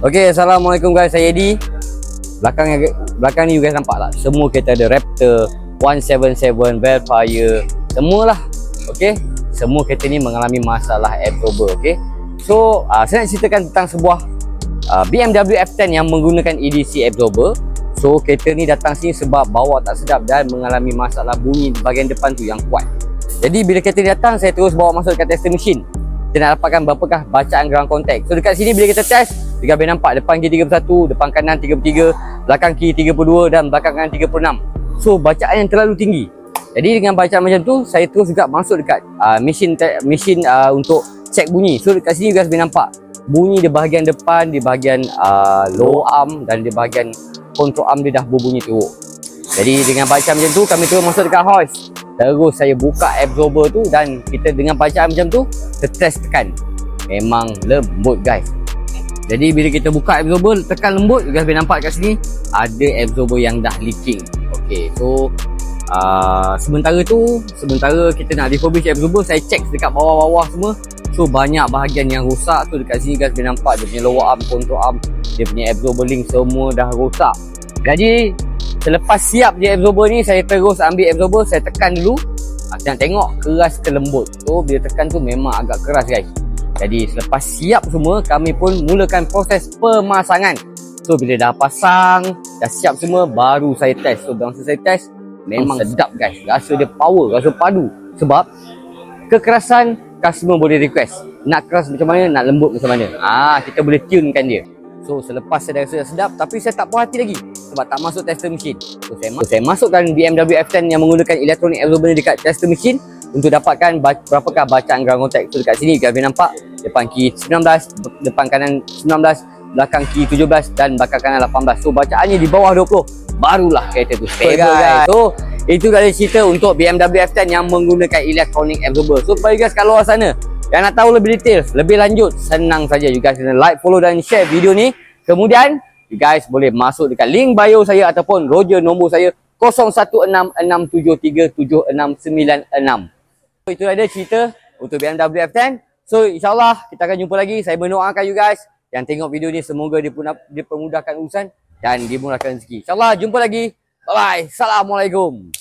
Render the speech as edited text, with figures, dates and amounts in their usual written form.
Okay, Assalamualaikum guys, saya Eddie. Belakang ni you guys nampak tak? Semua kereta ada Raptor 177, Velfire, semualah. Okay, semua kereta ni mengalami masalah absorber. Okay, so saya nak ceritakan tentang sebuah BMW F10 yang menggunakan EDC absorber. So kereta ni datang sini sebab bawah tak sedap dan mengalami masalah bunyi bahagian depan tu yang kuat. Jadi bila kereta ni datang, saya terus bawa masuk dekat tester mesin. Kita nak dapatkan berapakah bacaan ground contact. So dekat sini bila kita test, kita boleh nampak depan kiri 31, depan kanan 33, belakang kiri 32 dan belakang kanan 36. So bacaan yang terlalu tinggi. Jadi dengan bacaan macam tu, saya terus juga masuk dekat mesin untuk cek bunyi. So dekat sini guys boleh nampak bunyi di bahagian depan, di bahagian lower arm dan di bahagian control arm dia dah berbunyi teruk. Jadi dengan bacaan macam tu, kami terus masuk dekat hoist. Terus saya buka absorber tu dan kita dengan bacaan macam tu, kita test tekan. Memang lembut guys. Jadi bila kita buka absorber, tekan lembut, guys boleh nampak kat sini ada absorber yang dah leaking. Okay, so sementara kita nak refurbish absorber, saya check dekat bawah-bawah semua. So banyak bahagian yang rosak. So dekat sini guys boleh nampak dia punya lower arm, control arm, dia punya absorber link semua dah rosak. Jadi selepas siap je absorber ni, saya terus ambil absorber, saya tekan dulu. Saya nak tengok keras ke lembut. So bila tekan tu memang agak keras guys. Jadi selepas siap semua, kami pun mulakan proses pemasangan. So bila dah pasang, dah siap semua, baru saya test. So masa saya test, memang sedap guys. Rasa dia power, rasa padu. Sebab kekerasan customer boleh request. Nak keras macam mana, nak lembut macam mana. Kita boleh tunekan dia. So selepas saya dah rasa sedap, tapi saya tak puas hati lagi sebab tak masuk tester mesin. So saya masukkan BMW F10 yang menggunakan electronic absorber ni dekat tester mesin untuk dapatkan berapakah bacaan ground contact. So dekat sini kita boleh nampak depan kiri 19, depan kanan 19, belakang kiri 17 dan belakang kanan 18. So bacaannya di bawah 20, barulah kereta tu stable guys. So itu adalah cerita untuk BMW F10 yang menggunakan electronic absorber. So bagi guys kat luar sana yang nak tahu lebih detail, lebih lanjut, senang saja you guys kena like, follow dan share video ni. Kemudian you guys boleh masuk dekat link bio saya ataupun Roger nombor saya 0166737696. So itu ada cerita untuk BMW F10. So insyaAllah kita akan jumpa lagi. Saya mendoakan you guys yang tengok video ni semoga dipermudahkan urusan dan dimurahkan rezeki. InsyaAllah jumpa lagi. Bye bye. Assalamualaikum.